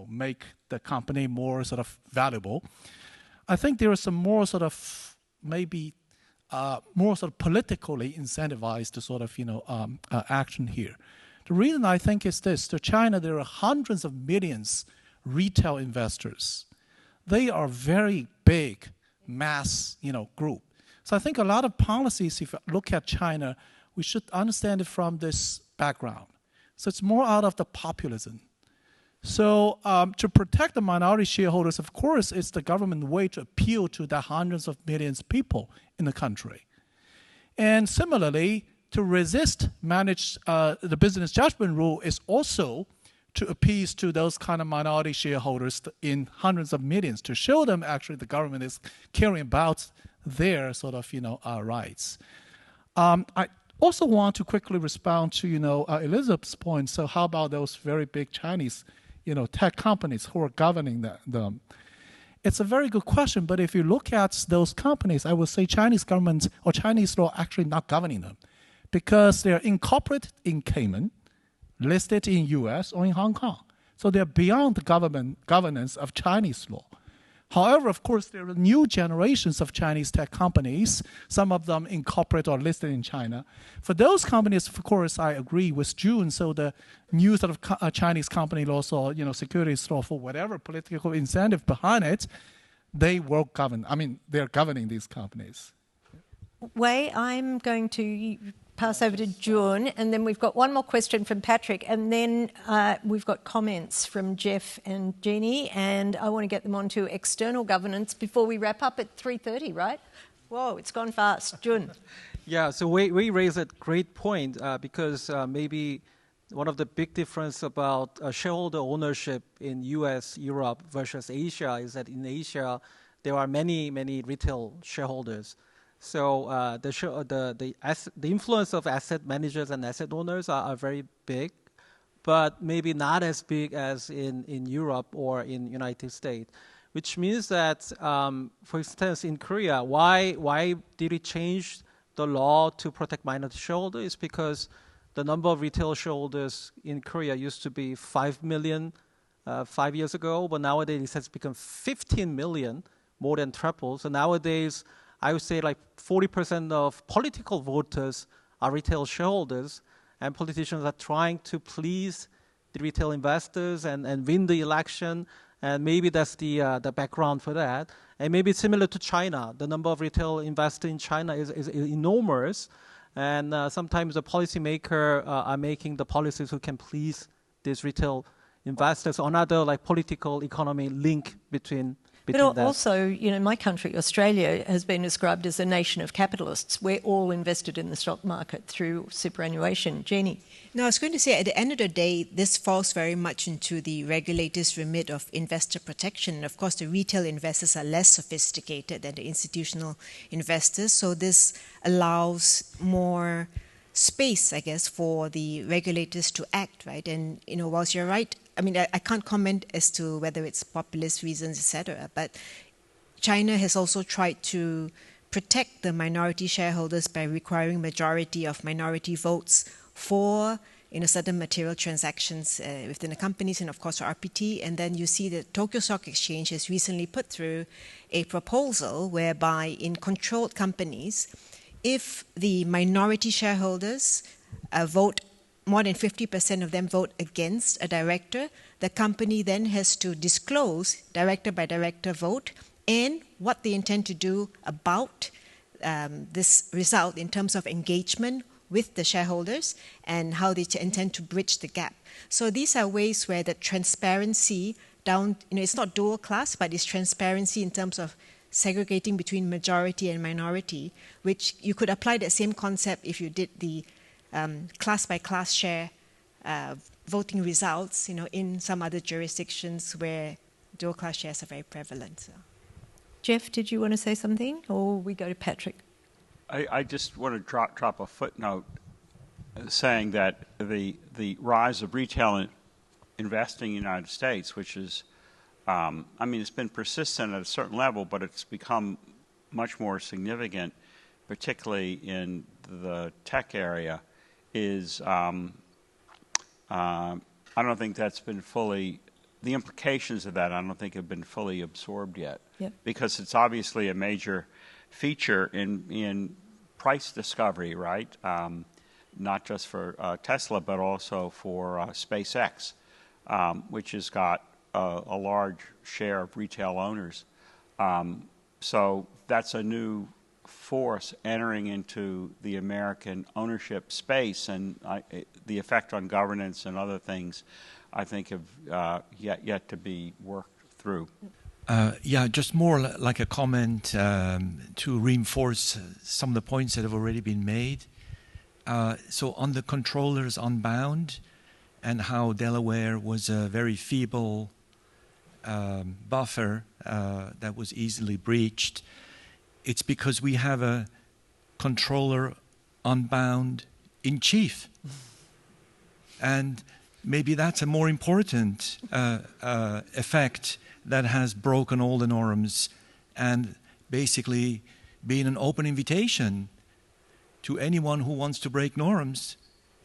[SPEAKER 11] make the company more sort of valuable. I think there is some more sort of maybe more sort of politically incentivized sort of action here. The reason I think is this: to China there are hundreds of millions retail investors. They are very big, mass, group. So I think a lot of policies, if you look at China, we should understand it from this background. So it's more out of the populism. So to protect the minority shareholders, of course, it's the government way to appeal to the hundreds of millions of people in the country. And similarly, to resist the business judgment rule is also to appease to those kind of minority shareholders in hundreds of millions, to show them actually the government is caring about their sort of rights. I also want to quickly respond to Elizabeth's point. So how about those very big Chinese tech companies who are governing them? It's a very good question, but if you look at those companies, I would say Chinese government or Chinese law actually not governing them, because they're incorporated in Cayman, listed in US or in Hong Kong. So they're beyond the governance of Chinese law. However, of course, there are new generations of Chinese tech companies, some of them incorporated or listed in China. For those companies, of course, I agree with Joon. So the new sort of Chinese company laws or securities law, for whatever political incentive behind it, they will govern. I mean, they're governing these companies.
[SPEAKER 1] Wei, I'm going to pass over to Joon, and then we've got one more question from Patrick, and then we've got comments from Jeff and Jeannie, and I want to get them onto external governance before we wrap up at 3:30, right? Whoa, it's gone fast. Joon.
[SPEAKER 6] Yeah, so we raise a great point because maybe one of the big difference about shareholder ownership in U.S., Europe versus Asia is that in Asia there are many retail shareholders. So the influence of asset managers and asset owners are very big, but maybe not as big as in Europe or in United States. Which means that, for instance, in Korea, why did it change the law to protect minority shareholders? Is because the number of retail shareholders in Korea used to be 5 million 5 years ago, but nowadays it has become 15 million, more than triple. So nowadays, I would say like 40% of political voters are retail shareholders, and politicians are trying to please the retail investors and win the election. And maybe that's the background for that. And maybe it's similar to China. The number of retail investors in China is enormous. And sometimes the policymakers are making the policies who can please these retail investors. Another like political economy link between
[SPEAKER 1] But
[SPEAKER 6] that.
[SPEAKER 1] also, you know, my country, Australia, has been described as a nation of capitalists. We're all invested in the stock market through superannuation. Jeanne?
[SPEAKER 5] No, I was going to say, at the end of the day, this falls very much into the regulator's remit of investor protection. And of course, the retail investors are less sophisticated than the institutional investors. So this allows more space, I guess, for the regulators to act, right? And, you know, whilst you're right, I mean, I can't comment as to whether it's populist reasons, etc. But China has also tried to protect the minority shareholders by requiring majority of minority votes for, you know, certain material transactions within the companies, and of course for RPT. And then you see that Tokyo Stock Exchange has recently put through a proposal whereby in controlled companies, if the minority shareholders vote, more than 50% of them vote against a director, the company then has to disclose director by director vote and what they intend to do about this result in terms of engagement with the shareholders and how they intend to bridge the gap. So these are ways where the transparency down, you know, it's not dual class, but it's transparency in terms of segregating between majority and minority, which you could apply that same concept if you did the class by class share voting results, you know, in some other jurisdictions where dual class shares are very prevalent. So.
[SPEAKER 1] Jeff, did you want to say something, or we go to Patrick?
[SPEAKER 2] I just want to drop a footnote saying that the rise of retail investing in the United States, which is, I mean, it's been persistent at a certain level, but it's become much more significant, particularly in the tech area, is I don't think that's been fully, the implications of that I don't think have been fully absorbed yet.
[SPEAKER 1] Yep.
[SPEAKER 2] Because it's obviously a major feature in price discovery, right? Not just for Tesla, but also for SpaceX, which has got a large share of retail owners. So that's a new force entering into the American ownership space, and the effect on governance and other things, I think, have yet to be worked through.
[SPEAKER 12] Yeah, just more like a comment to reinforce some of the points that have already been made. So on the controllers unbound and how Delaware was a very feeble buffer that was easily breached, it's because we have a controller unbound in chief. And maybe that's a more important effect that has broken all the norms and basically been an open invitation to anyone who wants to break norms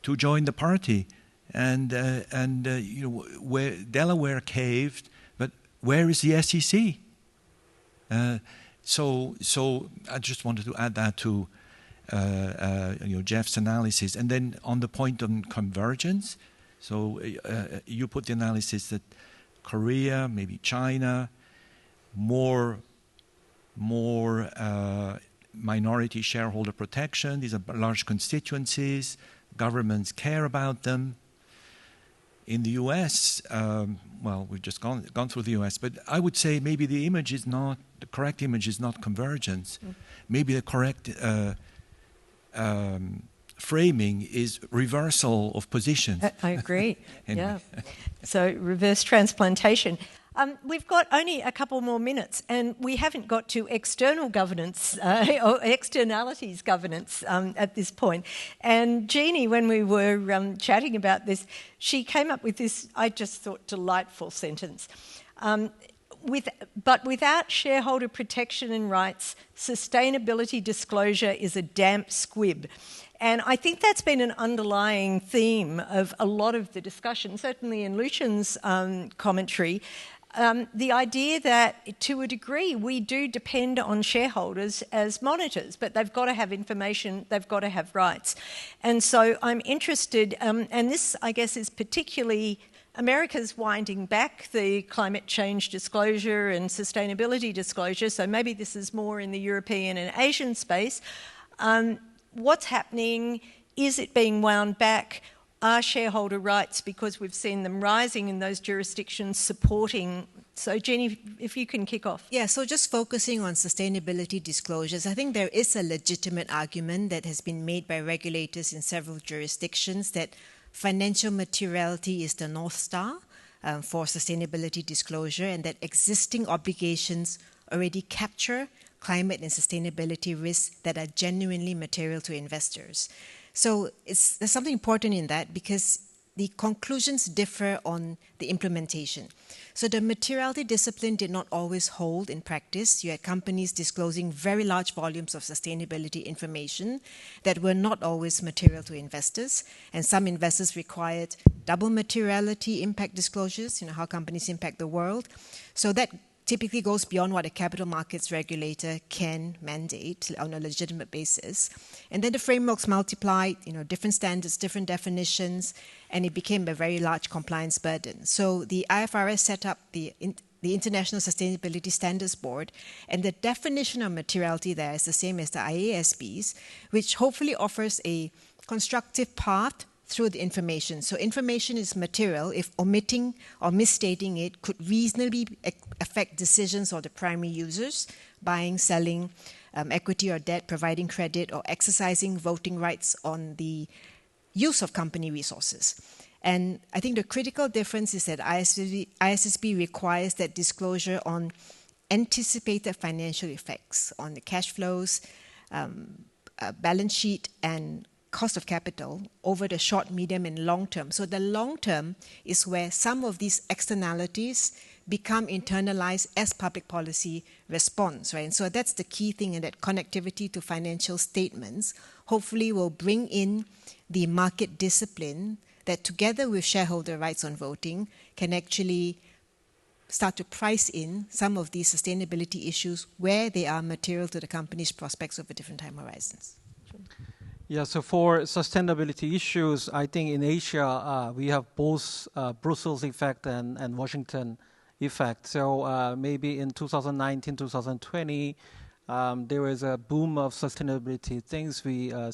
[SPEAKER 12] to join the party. And you know, where Delaware caved, but where is the SEC? So I just wanted to add that to you know, Jeff's analysis. And then on the point on convergence, so you put the analysis that Korea, maybe China, more minority shareholder protection. These are large constituencies. Governments care about them. in the U.S., well, we've just gone through the U.S., but I would say maybe the correct image is not convergence. Maybe the correct framing is reversal of positions.
[SPEAKER 1] I agree.
[SPEAKER 12] Anyway.
[SPEAKER 1] Yeah. So reverse transplantation. We've got only a couple more minutes, and we haven't got to external governance or externalities governance at this point. And Jeanne, when we were chatting about this, she came up with this, I just thought, delightful sentence. But without shareholder protection and rights, sustainability disclosure is a damp squib. And I think that's been an underlying theme of a lot of the discussion, certainly in Lucian's commentary. The idea that, to a degree, we do depend on shareholders as monitors, but they've got to have information, they've got to have rights. And so I'm interested, and this, I guess, is particularly, America's winding back the climate change disclosure and sustainability disclosure, so maybe this is more in the European and Asian space. What's happening? Is it being wound back? Are shareholder rights, because we've seen them rising in those jurisdictions, supporting? So, Jeanne, if you can kick off.
[SPEAKER 5] Yeah, so just focusing on sustainability disclosures, I think there is a legitimate argument that has been made by regulators in several jurisdictions that financial materiality is the North Star for sustainability disclosure, and that existing obligations already capture climate and sustainability risks that are genuinely material to investors. So there's something important in that, because the conclusions differ on the implementation. So the materiality discipline did not always hold in practice. You had companies disclosing very large volumes of sustainability information that were not always material to investors. And some investors required double materiality impact disclosures, how companies impact the world. So that typically goes beyond what a capital markets regulator can mandate on a legitimate basis. And then the frameworks multiplied, different standards, different definitions, and it became a very large compliance burden. So the IFRS set up the International Sustainability Standards Board, and the definition of materiality there is the same as the IASB's, which hopefully offers a constructive path through the information. So information is material if omitting or misstating it could reasonably affect decisions of the primary users, buying, selling equity or debt, providing credit, or exercising voting rights on the use of company resources. And I think the critical difference is that ISSB requires that disclosure on anticipated financial effects on the cash flows, balance sheet, and cost of capital over the short, medium, and long term. So the long term is where some of these externalities become internalized as public policy response, right? And so that's the key thing, and that connectivity to financial statements hopefully will bring in the market discipline that, together with shareholder rights on voting, can actually start to price in some of these sustainability issues where they are material to the company's prospects over different time horizons.
[SPEAKER 6] Yeah, so for sustainability issues, I think in Asia, we have both Brussels effect and Washington effect. So maybe in 2019, 2020, there was a boom of sustainability things.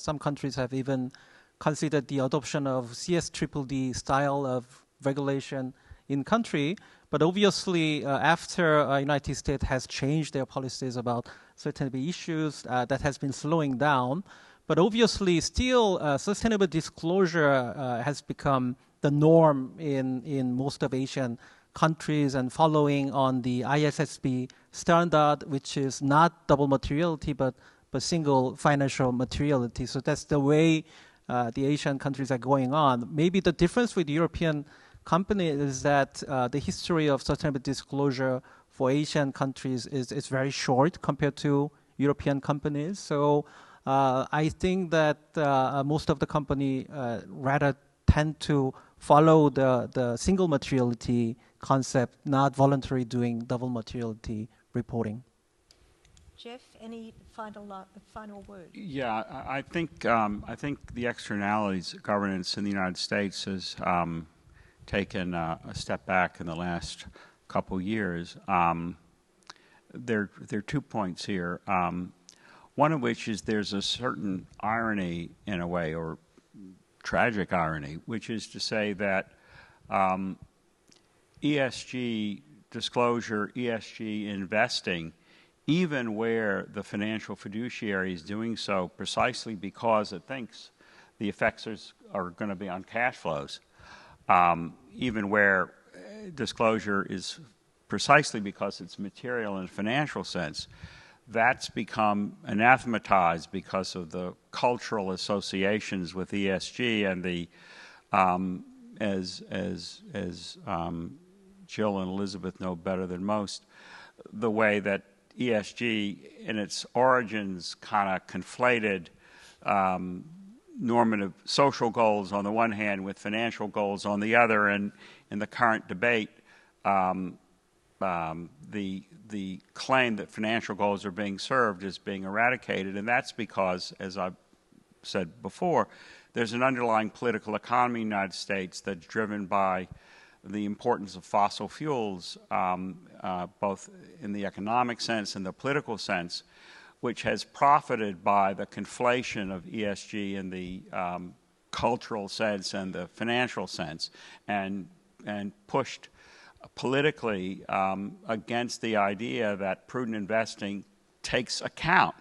[SPEAKER 6] Some countries have even considered the adoption of CSDDD style of regulation in country. But obviously, after United States has changed their policies about sustainability issues, that has been slowing down. But obviously, still, sustainable disclosure has become the norm in most of Asian countries, and following on the ISSB standard, which is not double materiality, but single financial materiality. So that's the way the Asian countries are going on. Maybe the difference with European companies is that the history of sustainable disclosure for Asian countries is very short compared to European companies. So I think that most of the company rather tend to follow the single materiality concept, not voluntarily doing double materiality reporting.
[SPEAKER 1] Jeff, any final word?
[SPEAKER 2] Yeah, I think the externalities governance in the United States has taken a step back in the last couple years. There are 2 points here. One of which is there's a certain irony, in a way, or tragic irony, which is to say that ESG disclosure, ESG investing, even where the financial fiduciary is doing so precisely because it thinks the effects are going to be on cash flows, even where disclosure is precisely because it's material in a financial sense, that's become anathematized because of the cultural associations with ESG and the, as Jill and Elizabeth know better than most, the way that ESG in its origins kind of conflated normative social goals on the one hand with financial goals on the other, and in the current debate, the claim that financial goals are being served is being eradicated, and that's because, as I've said before, there's an underlying political economy in the United States that's driven by the importance of fossil fuels, both in the economic sense and the political sense, which has profited by the conflation of ESG in the cultural sense and the financial sense, and pushed politically against the idea that prudent investing takes account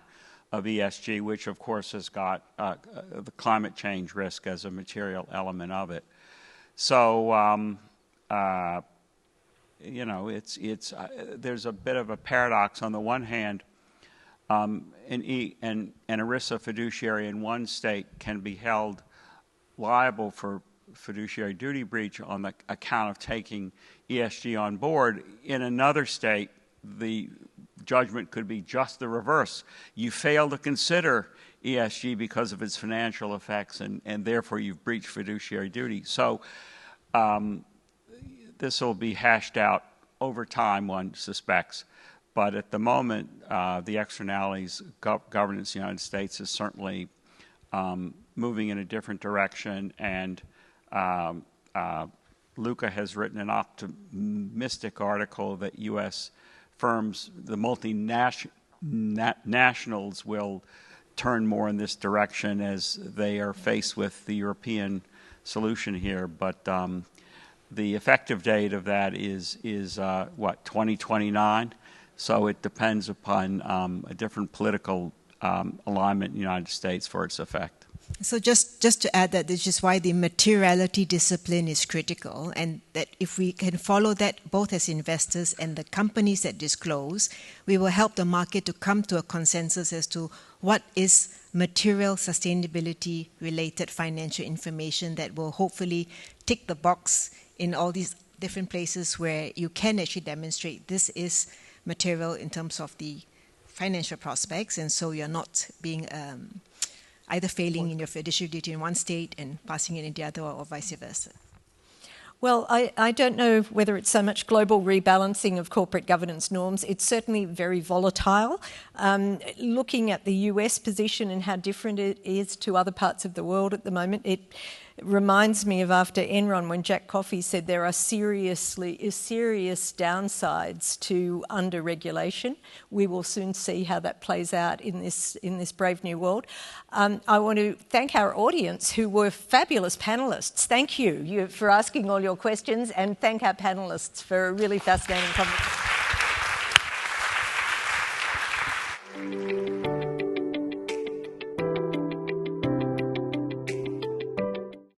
[SPEAKER 2] of ESG, which of course has got the climate change risk as a material element of it. So, you know, there's a bit of a paradox. On the one hand, an ERISA fiduciary in one state can be held liable for fiduciary duty breach on the account of taking ESG on board. In another state, the judgment could be just the reverse. You fail to consider ESG because of its financial effects, and therefore you've breached fiduciary duty. So this will be hashed out over time, one suspects. But at the moment, the externalities governance in the United States is certainly moving in a different direction, and Luca has written an optimistic article that U.S. firms, the multinationals, will turn more in this direction as they are faced with the European solution here. But the effective date of that is what, 2029? So it depends upon a different political alignment in the United States for its effect.
[SPEAKER 5] So just to add that this is why the materiality discipline is critical, and that if we can follow that both as investors and the companies that disclose, we will help the market to come to a consensus as to what is material sustainability related financial information that will hopefully tick the box in all these different places where you can actually demonstrate this is material in terms of the financial prospects, and so you're not being either failing in your fiduciary duty in one state and passing it in the other, or vice versa.
[SPEAKER 1] Well, I don't know whether it's so much global rebalancing of corporate governance norms. It's certainly very volatile. Looking at the US position and how different it is to other parts of the world at the moment, it reminds me of after Enron, when Jack Coffey said there are serious downsides to under-regulation. We will soon see how that plays out in this brave new world. I want to thank our audience, who were fabulous panelists. Thank you for asking all your questions, and thank our panelists for a really fascinating conversation.